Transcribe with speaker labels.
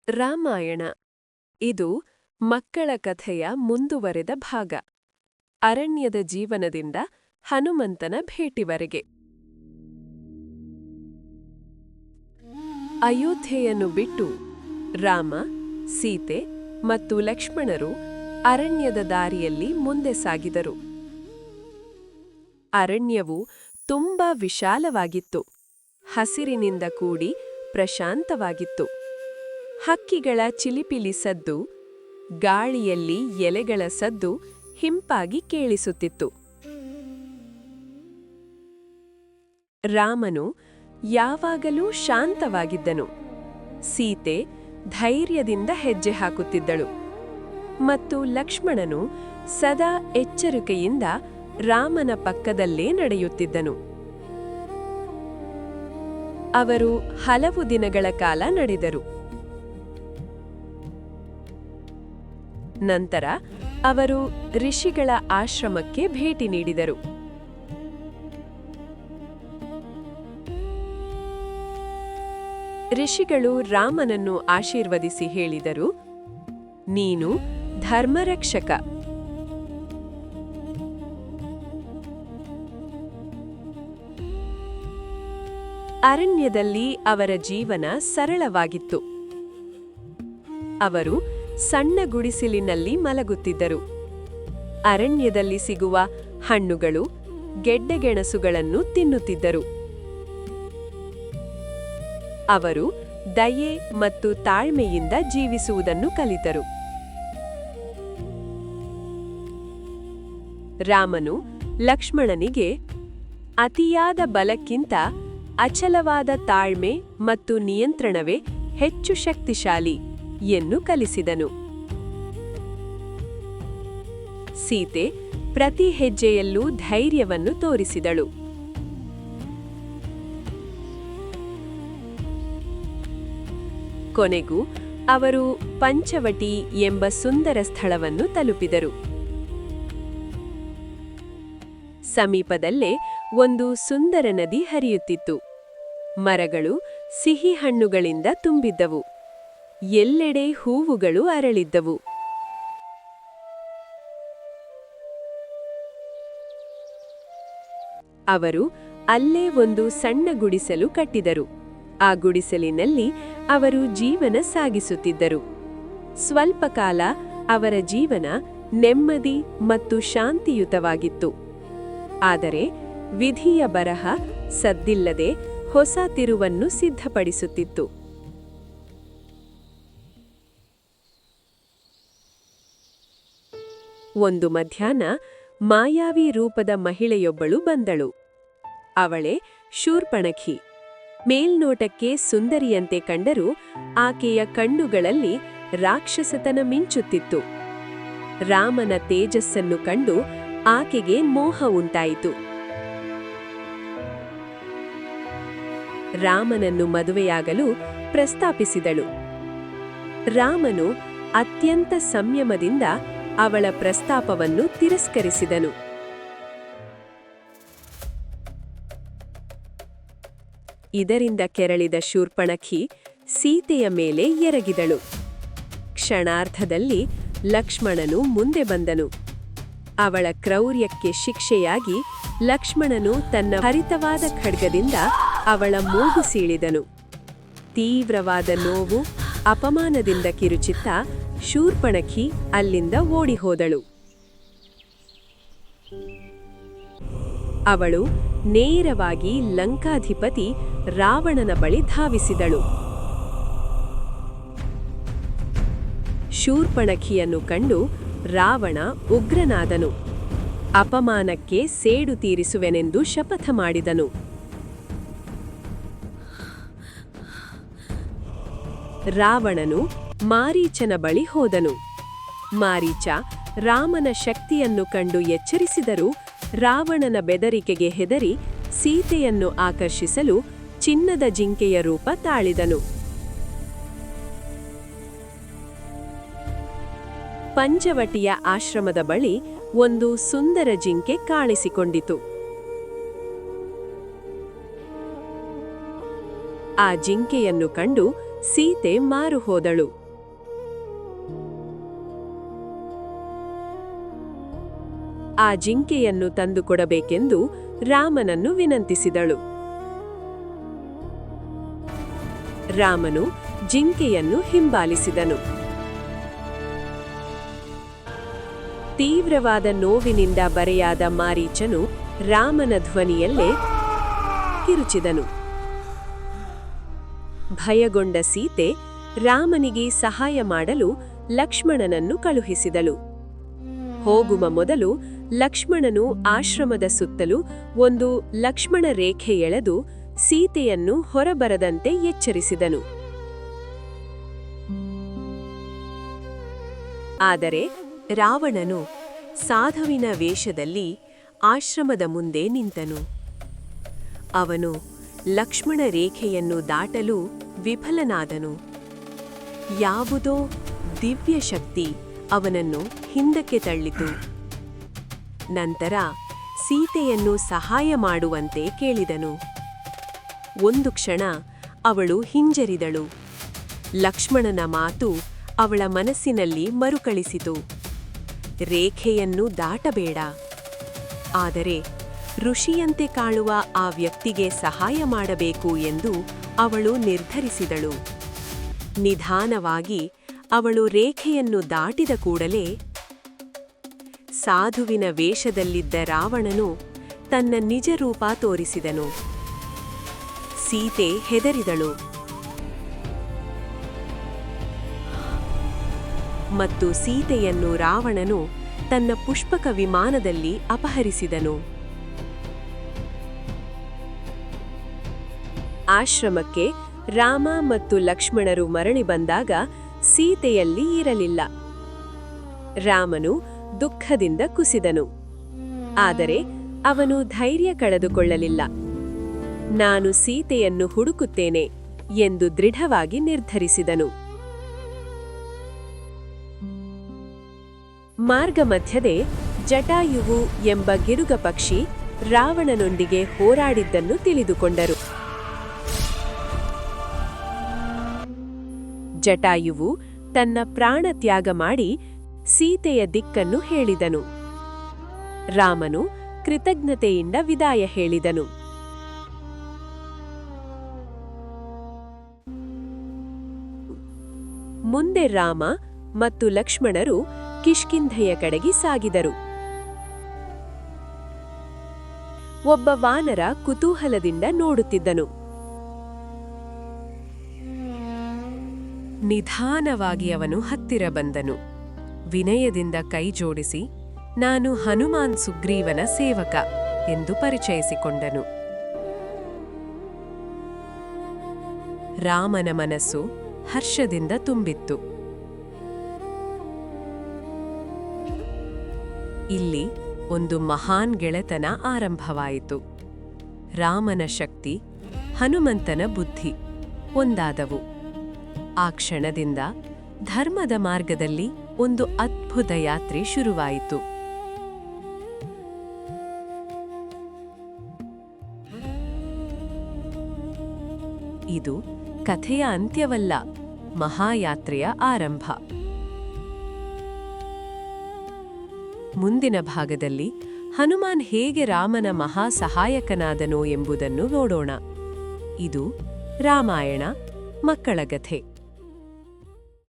Speaker 1: ರಾಮಾಯಣ ಇದು ಮಕ್ಕಳ ಕಥೆಯ ಮುಂದುವರೆದ ಭಾಗ. ಅರಣ್ಯದ ಜೀವನದಿಂದ ಹನುಮಂತನ ಭೇಟಿವರೆಗೆ. ಅಯೋಧ್ಯೆಯನ್ನು ಬಿಟ್ಟು ರಾಮ, ಸೀತೆ ಮತ್ತು ಲಕ್ಷ್ಮಣರು ಅರಣ್ಯದ ದಾರಿಯಲ್ಲಿ ಮುಂದೆ ಸಾಗಿದರು. ಅರಣ್ಯವು ತುಂಬಾ ವಿಶಾಲವಾಗಿತ್ತು. ಹಸಿರಿನಿಂದ ಕೂಡಿ ಪ್ರಶಾಂತವಾಗಿತ್ತು. ಹಕ್ಕಿಗಳ ಚಿಲಿಪಿಲಿ ಸದ್ದು, ಗಾಳಿಯಲ್ಲಿ ಎಲೆಗಳ ಸದ್ದು ಹಿಂಪಾಗಿ ಕೇಳಿಸುತ್ತಿತ್ತು. ರಾಮನು ಯಾವಾಗಲೂ ಶಾಂತವಾಗಿದ್ದನು. ಸೀತೆ ಧೈರ್ಯದಿಂದ ಹೆಜ್ಜೆ ಹಾಕುತ್ತಿದ್ದಳು ಮತ್ತು ಲಕ್ಷ್ಮಣನು ಸದಾ ಎಚ್ಚರಿಕೆಯಿಂದ ರಾಮನ ಪಕ್ಕದಲ್ಲೇ ನಡೆಯುತ್ತಿದ್ದನು. ಅವರು ಹಲವು ದಿನಗಳ ಕಾಲ ನಡೆದರು. ನಂತರ ಅವರು ಋಷಿಗಳ ಆಶ್ರಮಕ್ಕೆ ಭೇಟಿ ನೀಡಿದರು. ಋಷಿಗಳು ರಾಮನನ್ನು ಆಶೀರ್ವದಿಸಿ ಹೇಳಿದರು, ನೀನು ಧರ್ಮರಕ್ಷಕ. ಅರಣ್ಯದಲ್ಲಿ ಅವರ ಜೀವನ ಸರಳವಾಗಿತ್ತು. ಅವರು ಸಣ್ಣ ಗುಡಿಸಲಿನಲ್ಲಿ ಮಲಗುತ್ತಿದ್ದರು. ಅರಣ್ಯದಲ್ಲಿ ಸಿಗುವ ಹಣ್ಣುಗಳು, ಗೆಡ್ಡೆಗೆಣಸುಗಳನ್ನು ತಿನ್ನುತ್ತಿದ್ದರು. ಅವರು ದಯೆ ಮತ್ತು ತಾಳ್ಮೆಯಿಂದ ಜೀವಿಸುವುದನ್ನು ಕಲಿತರು. ರಾಮನು ಲಕ್ಷ್ಮಣನಿಗೆ ಅತಿಯಾದ ಬಲಕ್ಕಿಂತ ಅಚಲವಾದ ತಾಳ್ಮೆ ಮತ್ತು ನಿಯಂತ್ರಣವೇ ಹೆಚ್ಚು ಶಕ್ತಿಶಾಲಿ ಎಂದು ಕಲಿಸಿದನು. ಸೀತೆ ಪ್ರತಿ ಹೆಜ್ಜೆಯಲ್ಲೂ ಧೈರ್ಯವನ್ನು ತೋರಿಸಿದಳು. ಕೊನೆಗೂ ಅವರು ಪಂಚವಟಿ ಎಂಬ ಸುಂದರ ಸ್ಥಳವನ್ನು ತಲುಪಿದರು. ಸಮೀಪದಲ್ಲೇ ಒಂದು ಸುಂದರ ನದಿ ಹರಿಯುತ್ತಿತ್ತು. ಮರಗಳು ಸಿಹಿ ಹಣ್ಣುಗಳಿಂದ ತುಂಬಿದ್ದವು. ಎಲ್ಲೆಡೆ ಹೂವುಗಳು ಅರಳಿದ್ದವು. ಅವರು ಅಲ್ಲೇ ಒಂದು ಸಣ್ಣ ಗುಡಿಸಲು ಕಟ್ಟಿದರು. ಆ ಗುಡಿಸಲಿನಲ್ಲಿ ಅವರು ಜೀವನ ಸಾಗಿಸುತ್ತಿದ್ದರು. ಸ್ವಲ್ಪ ಕಾಲ ಅವರ ಜೀವನ ನೆಮ್ಮದಿ ಮತ್ತು ಶಾಂತಿಯುತವಾಗಿತ್ತು. ಆದರೆ ವಿಧಿಯ ಬರಹ ಸದ್ದಿಲ್ಲದೆ ಹೊಸ ತಿರುವನ್ನು ಸಿದ್ಧಪಡಿಸುತ್ತಿತ್ತು. ಒಂದು ಮಧ್ಯಾಹ್ನ ಮಾಯಾವಿ ರೂಪದ ಮಹಿಳೆಯೊಬ್ಬಳು ಬಂದಳು. ಅವಳೇ ಶೂರ್ಪಣಖಿ. ಮೇಲ್ನೋಟಕ್ಕೆ ಸುಂದರಿಯಂತೆ ಕಂಡರೂ ಆಕೆಯ ಕಣ್ಣುಗಳಲ್ಲಿ ರಾಕ್ಷಸತನ ಮಿಂಚುತ್ತಿತ್ತು. ರಾಮನ ತೇಜಸ್ಸನ್ನು ಕಂಡು ಆಕೆಗೆ ಮೋಹ ಉಂಟಾಯಿತು. ರಾಮನನ್ನು ಮದುವೆಯಾಗಲು ಪ್ರಸ್ತಾಪಿಸಿದಳು. ರಾಮನು ಅತ್ಯಂತ ಸಂಯಮದಿಂದ ಅವಳ ಪ್ರಸ್ತಾಪವನ್ನು ತಿರಸ್ಕರಿಸಿದನು. ಇದರಿಂದ ಕೆರಳಿದ ಶೂರ್ಪಣಖಿ ಸೀತೆಯ ಮೇಲೆ ಎರಗಿದಳು. ಕ್ಷಣಾರ್ಧದಲ್ಲಿ ಲಕ್ಷ್ಮಣನು ಮುಂದೆ ಬಂದನು. ಅವಳ ಕ್ರೌರ್ಯಕ್ಕೆ ಶಿಕ್ಷೆಯಾಗಿ ಲಕ್ಷ್ಮಣನು ತನ್ನ ಹರಿತವಾದ ಖಡ್ಗದಿಂದ ಅವಳ ಮೂಗು ಸೀಳಿದನು. ತೀವ್ರವಾದ ನೋವು, ಅಪಮಾನದಿಂದ ಕಿರುಚಿತ್ತ ಶೂರ್ಪಣಖಿ ಅಲ್ಲಿಂದ ಓಡಿಹೋದಳು. ಅವಳು ನೇರವಾಗಿ ಲಂಕಾಧಿಪತಿ ರಾವಣನ ಬಳಿ ಧಾವಿಸಿದಳು. ಶೂರ್ಪಣಖಿಯನ್ನು ಕಂಡು ರಾವಣ ಉಗ್ರನಾದನು. ಅಪಮಾನಕ್ಕೆ ಸೇಡು ತೀರಿಸುವೆನೆಂದು ಶಪಥ ಮಾಡಿದನು. ರಾವಣನು ಮಾರೀಚನ ಬಳಿ ಹೋದನು. ಮಾರೀಚ ರಾಮನ ಶಕ್ತಿಯನ್ನು ಕಂಡು ಎಚ್ಚರಿಸಿದರೂ ರಾವಣನ ಬೆದರಿಕೆಗೆ ಹೆದರಿ ಸೀತೆಯನ್ನು ಆಕರ್ಷಿಸಲು ಚಿನ್ನದ ಜಿಂಕೆಯ ರೂಪ ತಾಳಿದನು. ಪಂಚವಟಿಯ ಆಶ್ರಮದ ಬಳಿ ಒಂದು ಸುಂದರ ಜಿಂಕೆ ಕಾಣಿಸಿಕೊಂಡಿತು. ಆ ಜಿಂಕೆಯನ್ನು ಕಂಡು ಸೀತೆ ಮಾರು ಹೋದಳು. ಆ ಜಿಂಕೆಯನ್ನು ತಂದುಕೊಡಬೇಕೆಂದು ರಾಮನನ್ನು ವಿನಂತಿಸಿದಳು. ರಾಮನು ಜಿಂಕೆಯನ್ನು ಹಿಂಬಾಲಿಸಿದನು. ತೀವ್ರವಾದ ನೋವಿನಿಂದ ಬರೆಯಾದ ಮಾರೀಚನು ರಾಮನ ಧ್ವನಿಯಲ್ಲೇ ಕಿರುಚಿದನು. ಭಯಗೊಂಡ ಸೀತೆ ರಾಮನಿಗೆ ಸಹಾಯ ಮಾಡಲು ಲಕ್ಷ್ಮಣನನ್ನು ಕಳುಹಿಸಿದಳು. ಹೋಗುವ ಮೊದಲು ಲಕ್ಷ್ಮಣನು ಆಶ್ರಮದ ಸುತ್ತಲೂ ಒಂದು ಲಕ್ಷ್ಮಣ ರೇಖೆ ಎಳೆದು ಸೀತೆಯನ್ನು ಹೊರಬರದಂತೆ ಎಚ್ಚರಿಸಿದನು. ಆದರೆ ರಾವಣನು ಸಾಧುವಿನ ವೇಷದಲ್ಲಿ ಆಶ್ರಮದ ಮುಂದೆ ನಿಂತನು. ಅವನು ಲಕ್ಷ್ಮಣ ರೇಖೆಯನ್ನು ದಾಟಲು ವಿಫಲನಾದನು. ಯಾವುದೋ ದಿವ್ಯ ಶಕ್ತಿ ಅವನನ್ನು ಹಿಂದಕ್ಕೆ ತಳ್ಳಿತು. ನಂತರ ಸೀತೆಯನ್ನು ಸಹಾಯ ಮಾಡುವಂತೆ ಕೇಳಿದನು. ಒಂದು ಕ್ಷಣ ಅವಳು ಹಿಂಜರಿದಳು. ಲಕ್ಷ್ಮಣನ ಮಾತು ಅವಳ ಮನಸ್ಸಿನಲ್ಲಿ ಮರುಕಳಿಸಿತು. ರೇಖೆಯನ್ನು ದಾಟಬೇಡ. ಆದರೆ ಋಷಿಯಂತೆ ಕಾಣುವ ಆ ವ್ಯಕ್ತಿಗೆ ಸಹಾಯ ಮಾಡಬೇಕು ಎಂದು ಅವಳು ನಿರ್ಧರಿಸಿದಳು. ನಿಧಾನವಾಗಿ ಅವಳು ರೇಖೆಯನ್ನು ದಾಟಿದ ಕೂಡಲೇ ಸಾಧುವಿನ ವೇಷದಲ್ಲಿದ್ದ ರಾವಣನು ತನ್ನ ನಿಜ ರೂಪ ತೋರಿಸಿದನು. ಸೀತೆ ಹೆದರಿದಳು ಮತ್ತು ಸೀತೆಯನ್ನು ರಾವಣನು ತನ್ನ ಪುಷ್ಪಕ ವಿಮಾನದಲ್ಲಿ ಅಪಹರಿಸಿದನು. ಆಶ್ರಮಕ್ಕೆ ರಾಮ ಮತ್ತು ಲಕ್ಷ್ಮಣರು ಮರಳಿ ಬಂದಾಗ ಸೀತೆಯಲ್ಲಿ ಇರಲಿಲ್ಲ. ರಾಮನು ದುಃಖದಿಂದ ಕುಸಿದನು. ಆದರೆ ಅವನು ಧೈರ್ಯ ಕಳೆದುಕೊಳ್ಳಲಿಲ್ಲ. ನಾನು ಸೀತೆಯನ್ನು ಹುಡುಕುತ್ತೇನೆ ಎಂದು ದೃಢವಾಗಿ ನಿರ್ಧರಿಸಿದನು. ಮಾರ್ಗಮಧ್ಯದೆ ಜಟಾಯುವು ಎಂಬ ಗಿರುಗ ಪಕ್ಷಿ ರಾವಣನೊಂದಿಗೆ ಹೋರಾಡಿದ್ದನ್ನು ತಿಳಿದುಕೊಂಡರು. ಜಟಾಯುವು ತನ್ನ ಪ್ರಾಣ ತ್ಯಾಗ ಮಾಡಿ ಸೀತೆಯ ದಿಕ್ಕನ್ನು ಹೇಳಿದನು. ರಾಮನು ಕೃತಜ್ಞತೆಯಿಂದ ವಿದಾಯ ಹೇಳಿದನು. ಮುಂದೆ ರಾಮ ಮತ್ತು ಲಕ್ಷ್ಮಣರು ಕಿಷ್ಕಿಂಧೆಯ ಕಡೆಗೆ ಸಾಗಿದರು. ಒಬ್ಬ ವಾನರ ಕುತೂಹಲದಿಂದ ನೋಡುತ್ತಿದ್ದನು. ನಿಧಾನವಾಗಿ ಅವನು ಹತ್ತಿರ ಬಂದನು. ವಿನಯದಿಂದ ಕೈ ಜೋಡಿಸಿ, ನಾನು ಹನುಮಾನ್ ಸುಗ್ರೀವನ ಸೇವಕ ಎಂದು ಪರಿಚಯಿಸಿಕೊಂಡನು. ರಾಮನ ಮನಸ್ಸು ಹರ್ಷದಿಂದ ತುಂಬಿತ್ತು. ಇಲ್ಲಿ ಒಂದು ಮಹಾನ್ ಗೆಳೆತನ ಆರಂಭವಾಯಿತು. ರಾಮನ ಶಕ್ತಿ, ಹನುಮಂತನ ಬುದ್ಧಿ ಒಂದಾದವು. ಆ ಕ್ಷಣದಿಂದ ಧರ್ಮದ ಮಾರ್ಗದಲ್ಲಿ ಒಂದು ಅದ್ಭುತ ಯಾತ್ರೆ ಶುರುವಾಯಿತು. ಇದು ಕಥೆಯ ಅಂತ್ಯವಲ್ಲ, ಮಹಾಯಾತ್ರೆಯ ಆರಂಭ. ಮುಂದಿನ ಭಾಗದಲ್ಲಿ ಹನುಮಾನ್ ಹೇಗೆ ರಾಮನ ಮಹಾ ಸಹಾಯಕನಾದನೋ ಎಂಬುದನ್ನು ನೋಡೋಣ. ಇದು ರಾಮಾಯಣ ಮಕ್ಕಳ ಕಥೆ.